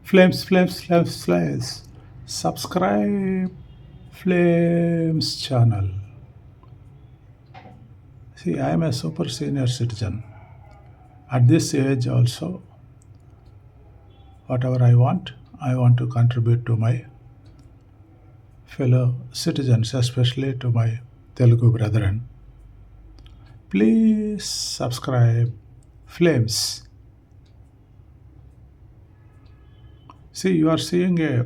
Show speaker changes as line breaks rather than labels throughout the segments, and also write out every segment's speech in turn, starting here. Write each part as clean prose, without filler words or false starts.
Flames. Subscribe Flames channel. See, I am a super senior citizen. At this age also, whatever I want to contribute to my fellow citizens, especially to my Telugu brethren. Please subscribe Flames. See, you are seeing a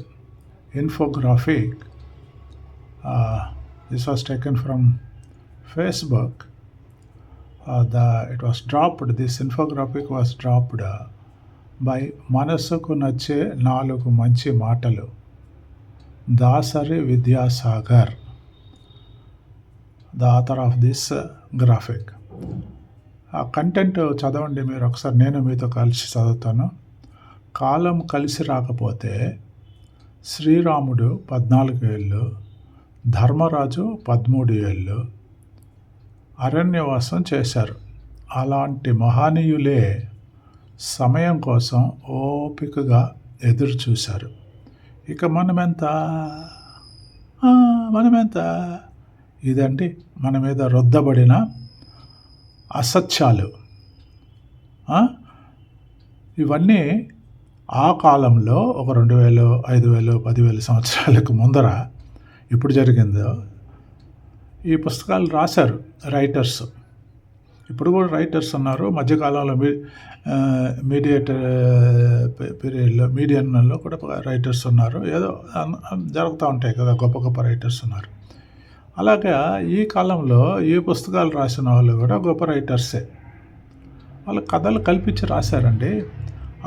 infographic. This was taken from Facebook. This infographic was dropped by మనసుకు నచ్చే 4 మంచి మాటలు, Dasari Vidyasagar, the author of this graphic. ఆ content చదవండి మీరు ఒకసారి, నేను మీతో కలిసి చదువుతాను. కాలం కలిసి రాకపోతే శ్రీరాముడు 14 ఏళ్ళు, ధర్మరాజు 13 ఏళ్ళు అరణ్యవాసం చేశారు. అలాంటి మహనీయులే సమయం కోసం ఓపికగా ఎదురు చూశారు. ఇక మనమెంత ఇదండి మన మీద రుద్దబడిన అసత్యాలు. ఇవన్నీ ఆ కాలంలో ఒక 2000, 5000, 10,000 సంవత్సరాలకు ముందర ఇప్పుడు జరిగిందో ఈ పుస్తకాలు రాశారు రైటర్స్. ఇప్పుడు కూడా రైటర్స్ ఉన్నారు. మధ్యకాలంలో మీడియన్లో కూడా రైటర్స్ ఉన్నారు. ఏదో జరుగుతూ ఉంటాయి కదా, గొప్ప గొప్ప రైటర్స్ ఉన్నారు. అలాగా ఈ కాలంలో ఈ పుస్తకాలు రాసిన వాళ్ళు కూడా గొప్ప రైటర్సే. వాళ్ళు కథలు కల్పించి రాశారండి.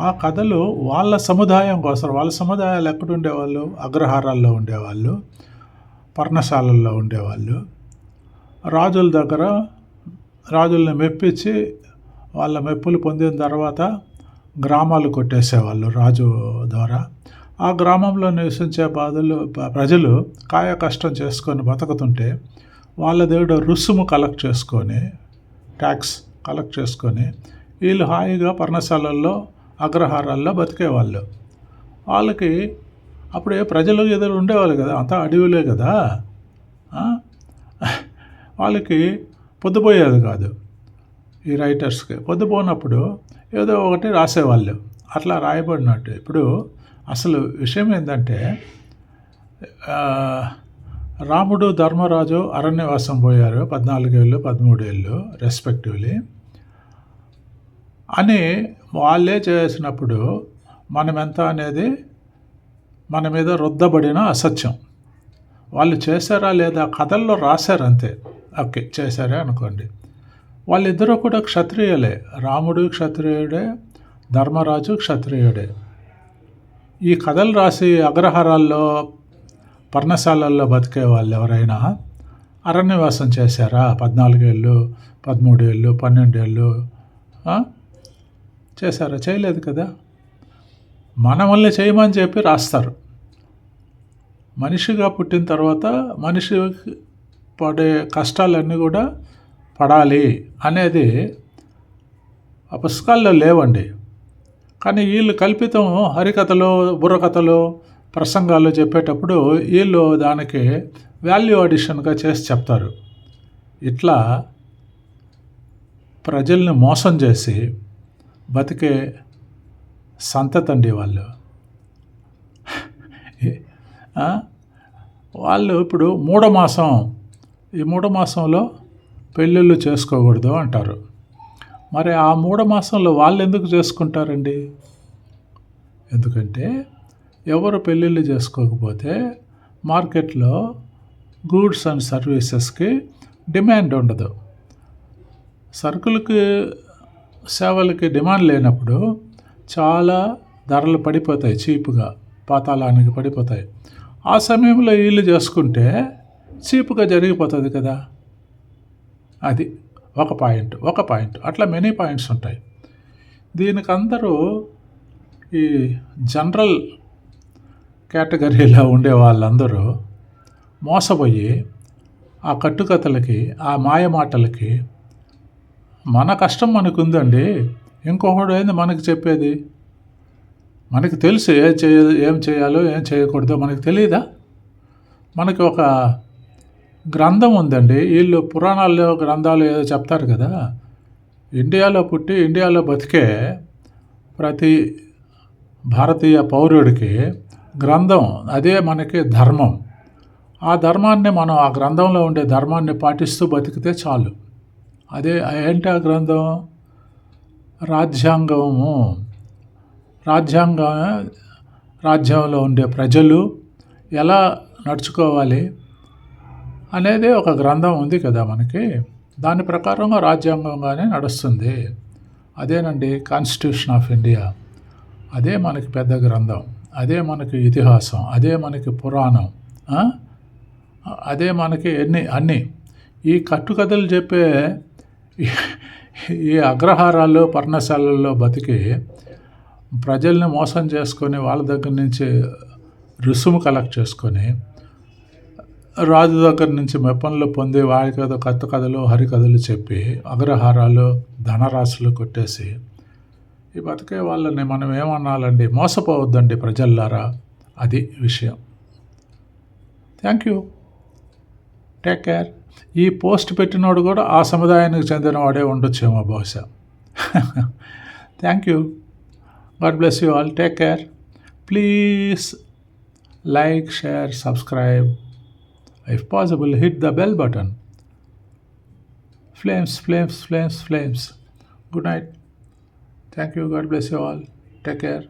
ఆ కథలు వాళ్ళ సముదాయం కోసం, వాళ్ళ సముదాయాలు ఎక్కడ ఉండేవాళ్ళు? అగ్రహారాల్లో ఉండేవాళ్ళు, పర్ణశాలల్లో ఉండేవాళ్ళు. రాజుల దగ్గర రాజుల్ని మెప్పించి వాళ్ళ మెప్పులు పొందిన తర్వాత గ్రామాలు కొట్టేసేవాళ్ళు రాజు ద్వారా. ఆ గ్రామంలో నివసించే ప్రజలు కాయ కష్టం చేసుకొని బతుకుతుంటే వాళ్ళ దగ్గర రుసుము కలెక్ట్ చేసుకొని, ట్యాక్స్ కలెక్ట్ చేసుకొని వీళ్ళు హాయిగా పర్ణశాలల్లో, అగ్రహారాల్లో బతికేవాళ్ళు. వాళ్ళకి అప్పుడే ప్రజలు ఎదురు ఉండేవాళ్ళు కదా, అంతా అడవులే కదా, వాళ్ళకి పొద్దుపోయేది కాదు. ఈ రైటర్స్కి పొద్దుపోనప్పుడు ఏదో ఒకటి రాసేవాళ్ళు, అట్లా రాయబడినట్టు. ఇప్పుడు అసలు విషయం ఏంటంటే, రాముడు, ధర్మరాజు అరణ్యవాసం పోయారు 14 ఏళ్ళు, 13 ఏళ్ళు రెస్పెక్టివ్లీ అని వాళ్ళే చేసినప్పుడు మనమెంత అనేది మన మీద రుద్దబడిన అసత్యం. వాళ్ళు చేశారా లేదా కథల్లో రాశారంతే. ఓకే, చేశారే అనుకోండి. వాళ్ళిద్దరూ కూడా క్షత్రియులే. రాముడు క్షత్రియుడే, ధర్మరాజు క్షత్రియుడే. ఈ కథలు రాసి అగ్రహారాల్లో, పర్ణశాలల్లో బతికే వాళ్ళు ఎవరైనా అరణ్యవాసం చేశారా? 14 ఏళ్ళు, 13 ఏళ్ళు, 12 ఏళ్ళు చేశారా? చేయలేదు కదా. మనల్ని చేయమని చెప్పి రాస్తారు. మనిషిగా పుట్టిన తర్వాత మనిషి పడే కష్టాలన్నీ కూడా పడాలి అనేది ఆ పుస్తకాల్లో లేవండి. కానీ వీళ్ళు కల్పితం హరికథలు, బుర్రకథలు, ప్రసంగాలు చెప్పేటప్పుడు వీళ్ళు దానికి వాల్యూ అడిషన్గా చేసి చెప్తారు. ఇట్లా ప్రజల్ని మోసం చేసి బతికే సంతతండి వాళ్ళు. వాళ్ళు ఇప్పుడు మూఢమాసం, ఈ మూఢమాసంలో పెళ్ళిళ్ళు చేసుకోకూడదు అంటారు. మరి ఆ మూఢమాసంలో వాళ్ళు ఎందుకు చేసుకుంటారండి? ఎందుకంటే ఎవరు పెళ్ళిళ్ళు చేసుకోకపోతే మార్కెట్లో గూడ్స్ అండ్ సర్వీసెస్కి డిమాండ్ ఉండదు. సరుకులకి, సేవలకి డిమాండ్ లేనప్పుడు చాలా ధరలు పడిపోతాయి, చీప్గా పాతాళానికి పడిపోతాయి. ఆ సమయంలో వీళ్ళు చేసుకుంటే చీప్గా జరిగిపోతుంది కదా. అది ఒక పాయింట్. అట్లా మెనీ పాయింట్స్ ఉంటాయి. దీనికి అందరూ ఈ జనరల్ కేటగిరీలో ఉండే వాళ్ళందరూ మోసపోయి ఆ కట్టుకథలకి, ఆ మాయమాటలకి, మన కష్టం మనకుందండి, ఇంకొకడు ఏంది మనకు చెప్పేది, మనకి తెలుసు ఏం చేయాలో ఏం చేయకూడదో మనకి తెలియదా? మనకి ఒక గ్రంథం ఉందండి. వీళ్ళు పురాణాల్లో గ్రంథాలు ఏదో చెప్తారు కదా. ఇండియాలో పుట్టి ఇండియాలో బతికే ప్రతి భారతీయ పౌరుడికి గ్రంథం అదే మనకి ధర్మం. ఆ ధర్మాన్ని మనం ఆ గ్రంథంలో ఉండే ధర్మాన్ని పాటిస్తూ బతికితే చాలు. అదే ఏంటి ఆ గ్రంథం? రాజ్యాంగము. రాజ్యంలో ఉండే ప్రజలు ఎలా నడుచుకోవాలి అనేది ఒక గ్రంథం ఉంది కదా మనకి. దాని ప్రకారంగా రాజ్యాంగంగానే నడుస్తుంది. అదేనండి కాన్స్టిట్యూషన్ ఆఫ్ ఇండియా. అదే మనకి పెద్ద గ్రంథం, అదే మనకి ఇతిహాసం, అదే మనకి పురాణం, అదే మనకి అన్నీ ఈ కట్టుకథలు చెప్పే ఈ అగ్రహారాలు పర్ణశాలల్లో బతికి ప్రజల్ని మోసం చేసుకొని వాళ్ళ దగ్గర నుంచి రుసుము కలెక్ట్ చేసుకొని రాజు దగ్గర నుంచి మెప్పన్లు పొంది వారికి ఏదో కొత్త కథలు హరికథలు చెప్పి అగ్రహారాలు ధనరాశులు కొట్టేసి ఈ బతికే వాళ్ళని మనం ఏమనాలండి? మోసపోవద్దండి ప్రజల్లారా. అది విషయం. Thank you. Take care. ఈ పోస్ట్ పెట్టినోడు కూడా ఆ సముదాయానికి చెందినవాడే ఉండొచ్చేమో బహుశా. Thank you. God bless you all. Take care. Please like, share, subscribe. If possible, hit the bell button. Flames, flames, flames, flames. Good night. Thank you. God bless you all. Take care.